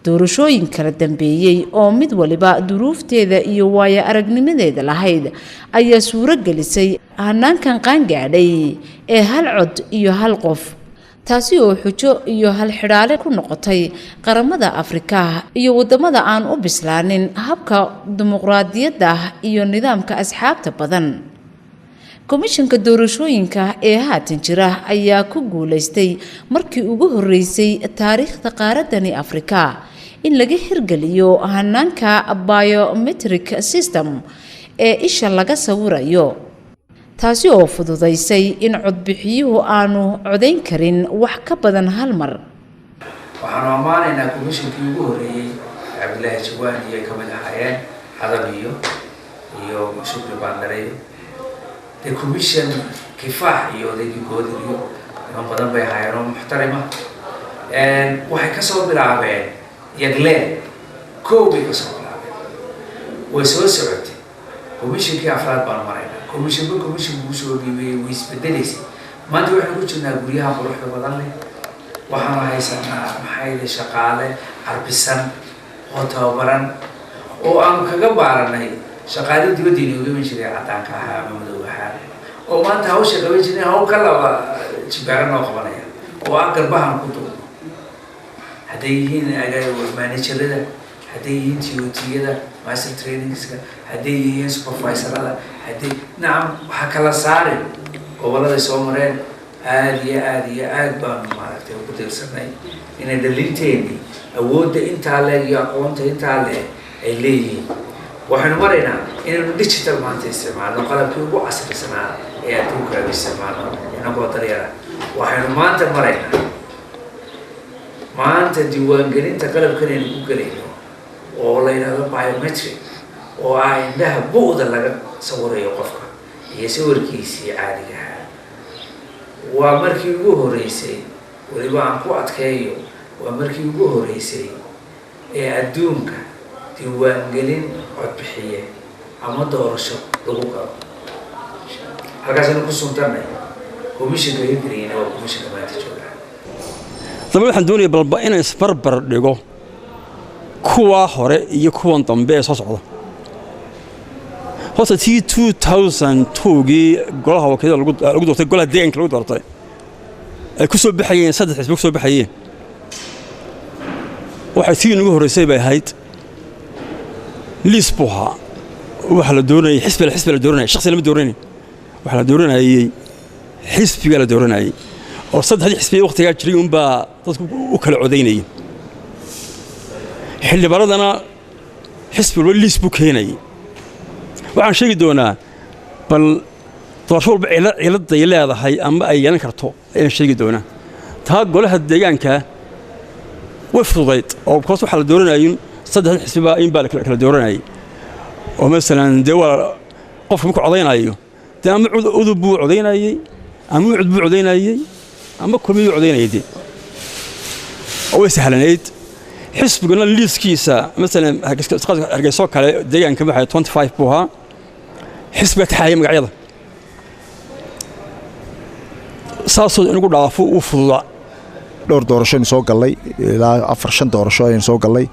A: doorashooyin kala dambeeyay oo mid waliba duruufteeda iyo waaya aragnimadeeda lahayd ayaa suuro gelisay hanaankan qaangaadhay ee hal cod iyo hal qof taasi oo xujo iyo hal xidhaale ku noqotay qaramada Afrika iyo wadamada aan u bislaanin habka dimuqraadiyadda iyo nidaamka asxaabta badan komishanka doorashooyinka ee haatan jira ayaa ku guuleystay markii ugu horeysay taariikhda qaaradani Afrika in laga hirgeliyo hanaanka biometric system ee isha laga sawirayo taasi oo fududeysay in codbixiyuhu aanu codeyn karin wax ka badan hal mar
L: waxaan amaanaynaa komishankii ugu horeeyay Cabdilaahi Jawaan iyo kamid ahaayeen Xadan iyo Shukri Bandare the commission kifaax iyo odaygooda iyo in badan bay hayeen oo muxtarima waxay ka soo bilaabeen yagle koobi ka soo bilaabeen way soo socotay komishankii afraad baan maraynaa komishanku soo dhiibay way isbedelaysa maanta waxaan ku jirnaa guryaha quruxda badan leh waxaan haysanaa maxay shaqaale carbisan oo tababaran oo aan kaga baaranay shaqaale dibadda inooga iman jiray cadaanka ahaa ama madowga ahaa oo maanta hawsha qaban jirnay hawl ka laba jibaaran oo qabanaya oo aan garbahan ku duubno hadday yihiin managerada hadday yihiin TOT-yada master trainingska hadday yihiin supervisorada hadday nacam waxa kala saarin gobolada soo mareen aad iyo aad baanu maaragtay ugu dirsanay inay dhalinteeni awoodda intaa leeg iyo aqoonta intaa leeg ay leeyihiin waxaanu maraynaa inaynu digital maanta isticmaalno qalabkii ugu casrisanaa ee adduunka ay isticmaalno inagoo daryara waxaynu maanta maraynaa maanta diiwaangelinta qalabkan aynu ku gelayno oo la yidhaahdo biometric oo ah indhaha bu'da laga sawirayo qofka iyo sawirkiisii caadiga ahaa waa markii ugu horeysay waliba aan ku adkeeyo waa markii ugu horeysay ee adduunka diiwaangelin codbixiye ama doorasho lagu galo halkaasina ku suntanay komishinka hirgeliyeyna waa komishinka maanta jooga
G: daba waxaan doonaya balba inaan isbarbar dhigo kuwa hore iyo kuwan dambe ee soo socda horta tii 2002gii golaha wakiilada lagu doortay golaha deegaanka lagu doortay ay ku soo baxayeen saddex xisbi ku soo baxayeen waxay tii ugu horeysay bay ahayd lisbuha waxa la doonayay xisbi la doonayay shakhsi lama doonayay waxa la doonayay xisbiga la doonayay oo saddexdii xisbi waqtiga jiray un baa dadku u kala codeynayay xildhibaanadana xisbi walba lisbu keenay waxaan sheegi doonaa bal doorasho walba cilad ay leedahay ama ay yeelan karto ayaan sheegi doonaa taa golaha deegaanka way fududayd oo koos waxa la doonayay saddex xisbi in baa kala dooranayay oo mesela dee waa qofka markuu codeynayo dee ama udub buu codeynayay ama cud buu codeynayay ama kulmiyuu codeynayay oo way sahlanayd xisbiguna liiskiisa mesela hargeyso kale deegaanka waxay 25 buu ahaa xisbiga taxaaya magacyada saasoo inagu dhaafo uu fududaa
M: dhowr doorasho soo galay ilaa 4-5 doorasho ayaan soo galay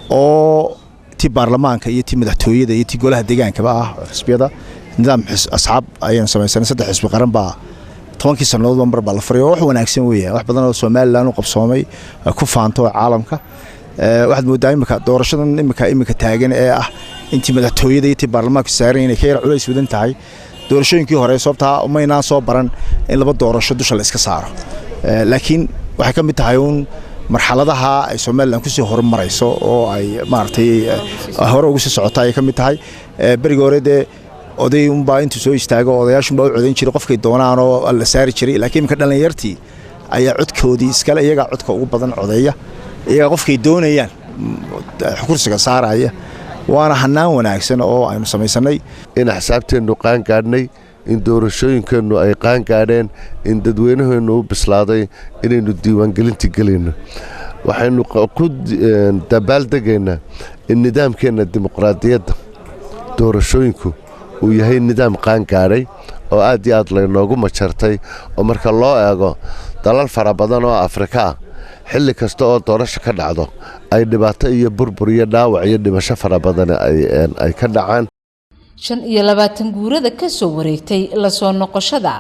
M: oo ti baarlamaanka iyo ti madaxtooyada iyo ti golaha deegaankaba ah xisbiyada nidaam asxaab ayaan samaysanay saddex xisbi qaran baa 10 sanadood mar baa la furay oo wax wanaagsan weeyaan wax badan oo Soomaaliland u qabsoomay ku faanto caalamka waxaad moodaa imika doorashadan imika taagan ee ah intii madaxtooyada iyo ti baarlamaanka saaran inay ka yar culays wadan tahay doorashooyinkii hore sababta umaynaan soo baran in laba doorasho dusha la iska saaro laakiin waxay ka mid tahay marxaladaha ay Soomaaliland ku soo horumarayso oo ay maartay hore ugu soo socota ay ka mid tahay bariga hore oday baa intuu soo istaago odayaashu baa u codeyn jiray qofkay doonaan oo la saari jiray laakiin ka dhalinyartii ayaa codkoodii iskale iyaga codka ugu badan codeeya iyaga qofkay doonayaan kursiga saaraya waana hanaan wanaagsan oo aynu samaysanay
I: in xisaabteenu qaan gaadhnay in doorashooyinkeenu ay qaan gaadheen in dadweynaheenu u bislaaday inaynu diiwaangelinta gelayno waxaynu ku dabaaldegaynaa in nidaamkeena dimuqraadiyadda doorashooyinku uu yahay nidaam qaan gaadhay oo aad iyo aad laynoogu majartay oo marka loo eego dalal fara badan oo Afrika ah xilli kasta oo doorasho ka dhacdo ay dhibaato iyo burbur iyo dhaawac iyo dhimasho fara badan ay ka dhacaan
A: 25 guurada ka soo wareegtay la soo noqoshada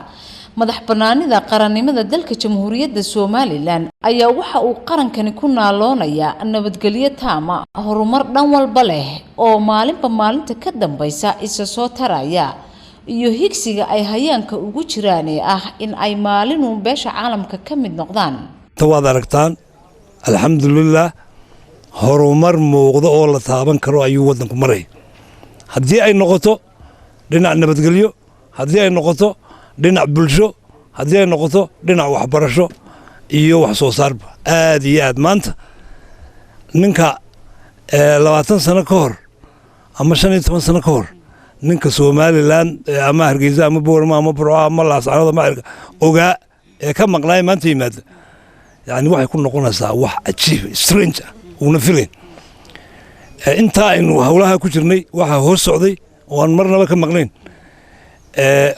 A: madax banaanida qarannimada dalka Jamhuuriyadda Soomaaliland ayaa waxa uu qarankani ku naaloonayaa nabadgelyo taama horumar dhan walba leh oo maalinba maalinta ka dambaysa isa soo taraya iyo higsiga ay hayaanka ugu jiraan ee ah in ay maalin uun beesha caalamka ka mid noqdaan
H: tawaad aragtaan alxamdulillah horumar muuqda oo la taaban karo ayuu wadanku maray haddii ay noqoto dhinac nabadgelyo haddii ay noqoto dhinac bulsho haddii ay noqoto dhinac waxbarasho iyo wax soo saarba aad iyo aad maanta ninka 20 sano ka hor ama 15 sano ka hor ninka Soomaaliland ama Hargeysa ama Boorama ama Burco ama Laascaanood ama ogaa ee ka maqnaay maanta yimaada yani waxay ku noqonaysaa wax ajiib strange una filayn inta aynu hawlaha ku jirnay waxa hoos socday oo aan marnaba ka maqnayn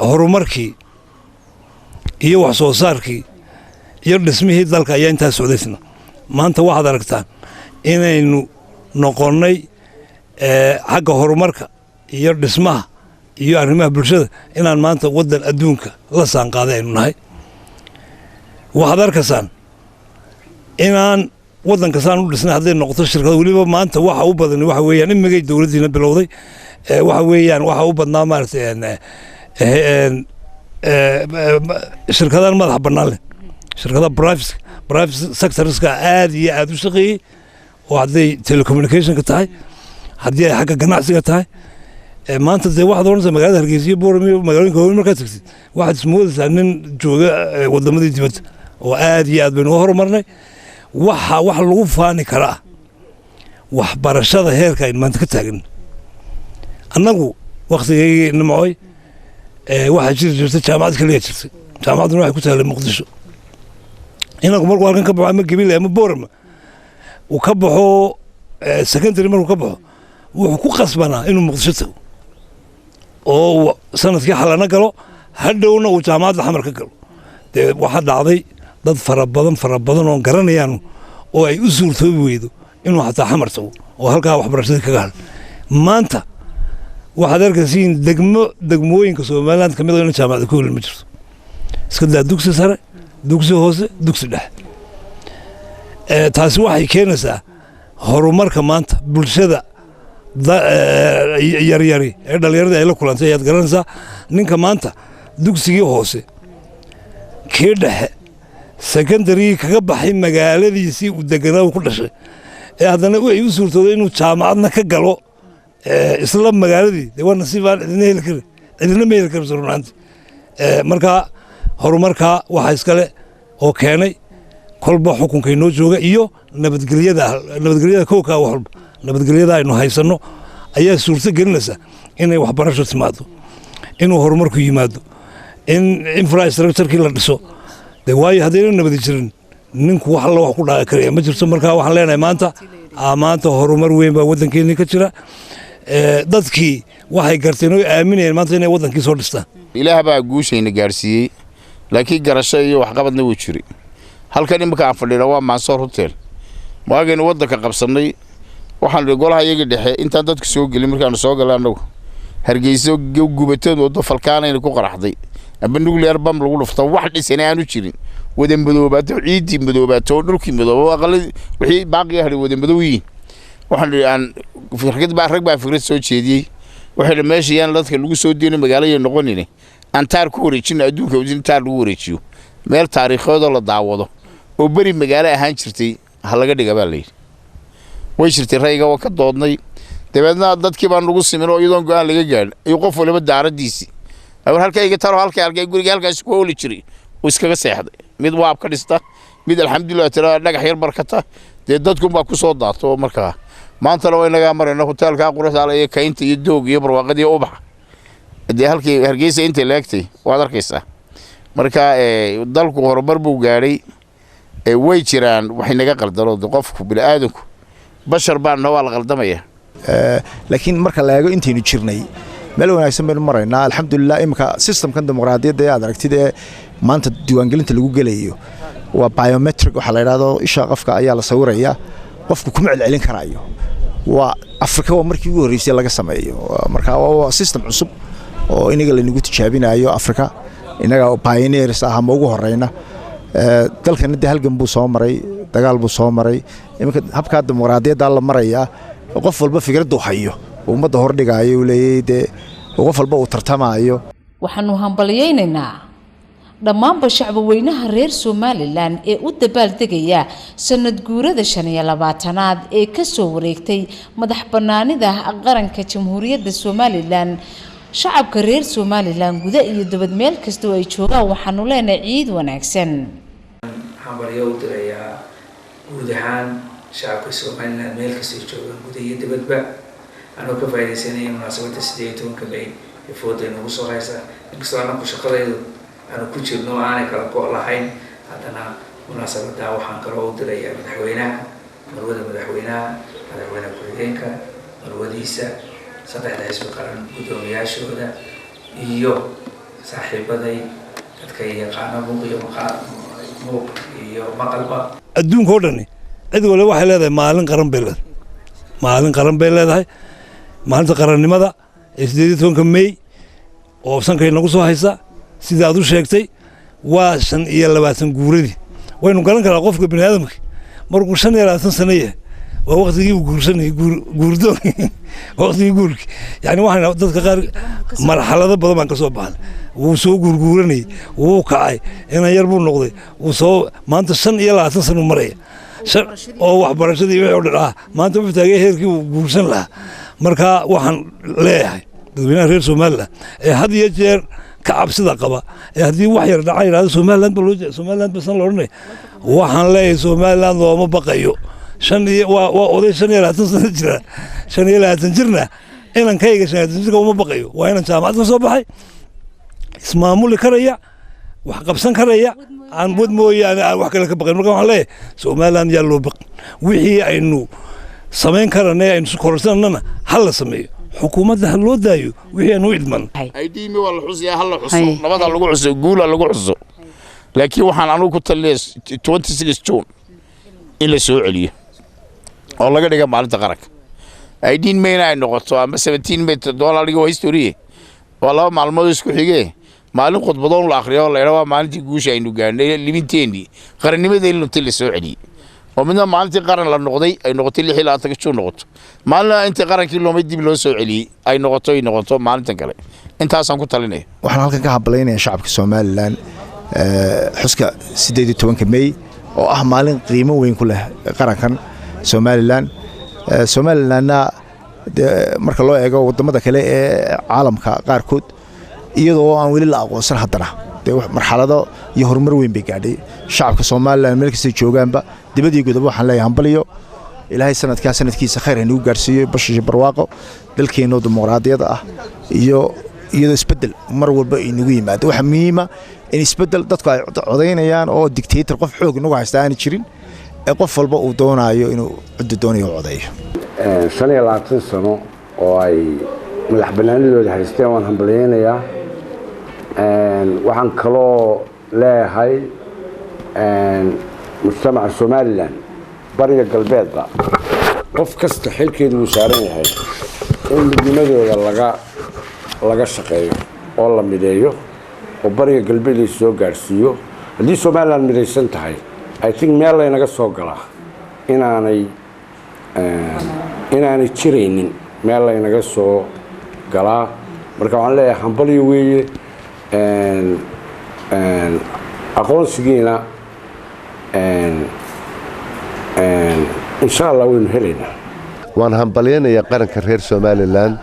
H: horumarkii iyo wax soo saarkii iyo dhismihii dalka ayaa intaa socdaysna maanta waxaad aragtaan inaynu noqonnay xagga horumarka iyo dhismaha iyo arrimaha bulshada inaan maanta wadan adduunka la saanqaaday aynu nahay waxaad arkaysaan inaan wadanka saan u dhisnay hadday noqoto shirkado weliba maanta waxa u badan waxa weeyaan imigay dowladdiina bilowday waxa weeyaan waxa u badnaa maaragtay shirkadahan madax bannaan leh shirkadaha private sectorska aad iyo aad u shaqeeyey oo hadday telecommunicationka tahay haddii ay xagga ganacsiga tahay maanta dee waxaad oranaysaa magaalada Hargeysa iyo Boorame magaalooyinka waaweyn markaad tagtid waxaad ismoodaysaa nin jooga wadamadii dibadda oo aad iyo aad baynu u horumarnay waxa wax lagu faani karaa waxbarashada heerka ay maanta ka taagan annagu waqtigeygii nimcooy waxa jirtay jaamacad kaliya jirtay jaamacadduna waxay ku taallay muqdisho inagu markuu halkan ka baxo ama gabiley ama boorama uu ka baxo secondary markuu ka baxo wuxuu ku qasbanaa inuu muqdisho tago oo sanadkii xalana galo hadhowna uu jaamacadda xamar ka galo dee waxaa dhacday dad fara badan oo garanayaan oo ay u suurtoobi weydo inuu xataa xamar tago oo halkaa waxbarashadii kaga hadhay maanta waxaad arkaysiin degmooyinka somaliland ka mid oo in jaamacadda ku helin ma jirto iska daa dugsi sare dugsi hoose dugsi dhexe taasi waxay keenaysaa horumarka maanta bulshada yaryari ee dhallinyarada ay la kulantay ayaad garanaysaa ninka maanta dugsigii hoose kii dhexe secondarygii kaga baxay magaaladiisii uu deganaa ku dhashay ee haddana ay u suurtooday inuu jaamacadna ka galo isla magaaladii dee waa nasiib aan cidina ma heli karayso runaanti markaa horumarkaa waxa iskale oo keenay kolba xukunka inoo jooga iyo nabadgelyada kowkaa wax walba nabadgelyada aynu haysanno ayaa suurto gelinaysa inay waxbarasho timaado inuu horumarku yimaado in infrastructurekii la dhiso dee waayo haddayna nabadi jirin ninku wax alla wax ku dhaaqi karaya ma jirto markaa waxaan leenahay maanta horumar weyn baa waddankeennii ka jira dadkii waxay garteen oo aaminayeen maanta inay waddankii soo dhistaan
E: ilaah baa guushayna gaarsiiyey laakiin garasho iyo waxqabadna wuu jiray halkan imika aan fadhiina waa Mansoor Hotel waagaynu waddanka qabsannay waxaan golaha iyaga dhexe intaan dadka soo gelin markaan soo galay anagu Hargeysa gubateed wado falkaanayna ku qaraxday aba nuclear bomb lagu dhufto wax dhisana aanu jirin wada madoobato ciidii madoobato dhulkii madooba aqalad wixii baaqi ah wada madooyin waxaan rag baa fikrad soo jeediyey waxay meeshayaan dadka lagu soo diino magaalada noqonine aan taar ku wareejin adduunka wadin taar lagu wareejiyo meel taariikhood la daawado oo bari magaalo ahaan jirtay ha laga dhiga baa leeyahay way jirtay rayga waa ka doodnay dabeedna dadkii baan lagu siminoo iyadoon go'aan laga gaadhin iyo qof waliba daaradiisii halka iga taro halka guriga halkaas ku howli jiray oo iskaga seexday mid waab ka dhista mid alxamdulillah tira dhagax yar barkata dee dadku baa ku soo daato markaa maanta la waynaga marayna hotelka quruxda iyo kaynta iyo doog iyo barwaaqadii ubax dee halkii Hargeysa inta laagtay waad arkaysaa marka dalku horumar buu gaaray way jiraan waxay naga qaldaro qofku bini'aadanku bashar baan waa la qaldamaya
M: laakiin marka la eego intaynu jirnay meel wanaagsan baynu maraynaa alxamdulillah imika systemkan dimuqraadiyadda aad aragtid ee maanta diiwaangelinta lagu gelayo waa biometric waxa la yiraahdo isha qofka ayaa la sawirayaa qofku kuma celcelin karayo waa Afrika waa markii ugu horeysay laga sameeyo marka waa system cusub oo inaga la nagu tijaabinayo Afrika inaga pioneers ah ama ugu horeyna dalkan halgan buu soo maray dagaal buu soo maray imika habka dimuqraadiyadda la maraya qof walba fikradu hayo ummadda hor dhigaayo leeyay qof walba uu tartamayo
A: waxaanu hambaliyeynaynaa dhammaanba shacbi weynaha reer Somaliland ee u dabaaldegaya sanad guurada 25aad ee ka soo wareegtay madax bannaanida qaranka Jamhuuriyadda Somaliland shacabka reer Somaliland guda iyo dibad meel kasta oo ay joogaan waxaanu leenahay ciid wanaagsan
L: hambaliyo u diraya guud ahaan shacabka Somaliland meel kasta ay joogaan guda iyo dibadba anoo ka faa'iideysanay munaasabadda 18 May ee fooday nagu soo haysa inkastoo aan ku shaqadeeyo aan ku jirno aanay kala go' lahayn haddana munaasabadda waxaan kaloo u dirayaa madaxweynaha ku-xigeenka marwadiisa saddexda xisbi qaran gudoomiyaashooda iyo saaxiibaday dadka yaqaana muuq iyo maqalba
H: adduunka oo dhan cid waliba waxay leedahay maalin qaran bay leedahay maalinta qarannimada ee 18 May oo sankay nagu soo haysa sida aad u sheegtay waa 25 guuradii waynu garan karaa qofka bini'aadamka markuu 25 sano yahay waa waqtigii uu guursanay guurdoon waqtigii guurki yani waxaan dadka qaar marxalado badan baan ka soo baxay wuu soo guurguuranay wuu kacay in yar buu noqday wuu soo maanta 25 sano maraya oo waxbarashadii wixii oo dhan maanta wuxuu taagay heerkii uu guursan lahaa marka waxaan leeyahay dadweynaha reer Somaliland ee had iyo jeer ka cabsida qaba ee hadii wax yar dhacay raad Somaliland basan loo oranay waxaan leeyahay Somaliland looma baqayo waa oday 25 sano jira 25 jirna inaan kayga 25 uma baqayo waa inaan jaamacad ka soo baxay ismaamuli karaya wax qabsan karaya aan wad mooyaane aan wax kale ka baqin marka waxaan leeyahay Somaliland yaa loo baq wixii aynu samayn karanay aynu isku korsanana hal la sameeyo xukuumadda hal loo daayo wixii aanu idman
E: aydiimi wala xusiya hal la xuso nabada lagu xuso guula lagu xuso laakiin waxaan anigu ku taliyay 26 June in la soo celiyo oo laga dhigo maalinta qaranka aydiin meena ay noqoto ama 17 May dollarga waa history waa laba maalmood isku xigee maalin khudbadoon la akhriyo la yiraahdo maalintii guusha aynu gaarnay libinteeni qarannimada in la soo celiyay oo midna maalintii qaran la noqday ay noqotay 26 June noqoto maalin inta qarankii loomay dib loo soo celiyay ay noqoto maalintan kale intaasaan ku talinay
M: waxaan halkan ka hablaynaya shacabka Somaliland xuska 18 May oo ah maalin qiimo weyn ku leh qarankan Somaliland Somalilandna marka loo eego wadamada kale ee caalamka qaarkood iyadoo aan weli la aqoonsan haddana marxalado iyo horumar weyn bay gaadhay shacabka Somaliland meel kasta joogaanba dibadii gudub waxaan leeyahay hambaliyo ilaahay sanadkiisa khayr inuu gaarsiiyo bashii barwaaqo dalkeena dimuqraadiyada ah iyo iyadoo isbedel mar walba inagu yimaado waxa muhiim ah in isbedel dadku ay codeynayaan oo dictator qof xoog inagu haysta aan jirin ee qof walba uu doonayo inuu cid doonayo codeeyo
F: 25 sano oo ay madax banaanidooda haysteen waan hambaleynayaa waxaan kaloo leeyahay mujtamaca Somaliland bariga galbeedba qof kasta xilkeedu uu saaran yahay in midnimadooda laga shaqeeyo oo la mideeyo oo bariga galbeed ay soo gaarsiiyo haddii Somaliland midaysan tahay I think meel ay naga soo galaa inaanay jiraynin meel ay naga soo galaa marka waxaan leeyahay hambaliyo weeye aqoonsigiina insha Allah waynu helaynaa
I: waan hambaleynayaa qaranka reer Somaliland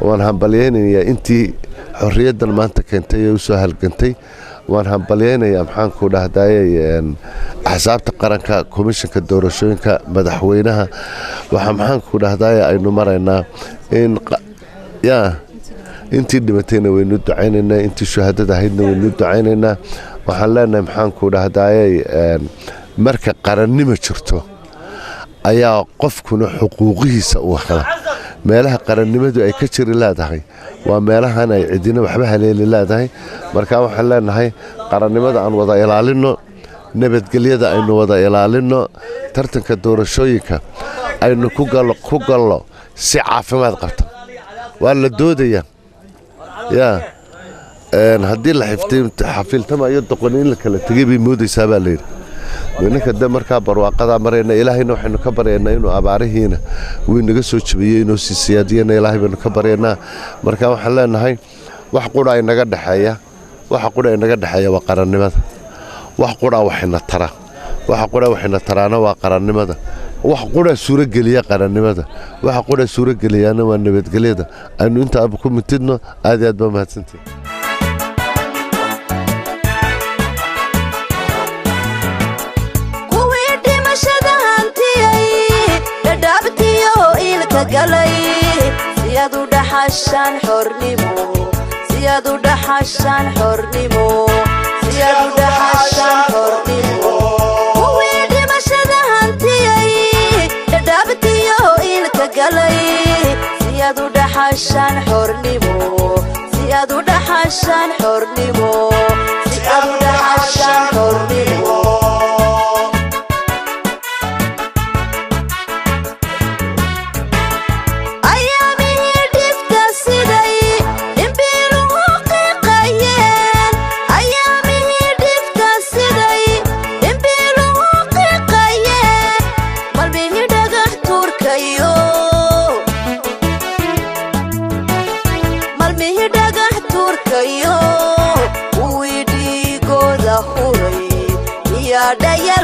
I: waan hambaleynayaa intii xorriyaddan maanta keentay oo soo halgantay waan hambaleynayaa maxaan ku dhahdayay axsaabta qaranka komishanka doorashooyinka madaxweynaha waxa maxaan ku dhahdayay aynu maraynaa in intii dhimatayna waynu ducaynaynaa intii shuhadada ahaydna waynu ducaynaynaa waxaan leenahay maxaan ku dhahdayay marka qarannimo jirto ayaa qofkuna xuquuqihiisa uu hela meelaha qarannimadu ay ka jiri leedahay waa meelahan ay cidina waxba haleeli leedahay marka waxaan leenahay qarannimada aan wada ilaalino nabadgelyada aynu wada ilaalino tartanka doorashooyinka aynu ku gallo si caafimaad qabta waa la doodaya haddii la xafiiltama iyo doqon in la kala tegay bay moodaysaa baa layidhi ninka de markaa barwaaqada marayna ilaahayna waxaynu ka baryaynaa inuu abaarihiina wuu inaga soo jabiyey inuu sii siyaadiyana ilaahay baynu ka baryaynaa marka waxaan leenahay wax qura inaga dhexeeya waa qarannimada wax qura waxayna taraana waa qarannimada wax qura suurageliya qarannimada waxa qura suurageliyaana waa nabadgelyada aynu inta ku mitidno aad iyo aad baa mahadsantihiin
N: siyadu dhaxashan xornimo siyadu dhaxashan xornimo siyadu dhaxashan xornimo kuwii dhimashada hantiyay dhadhaabtiyo ilka galay siyadu dhaxashan xornimo siyadu dhaxashan xornimo siyadu dhaxashan xornimo daya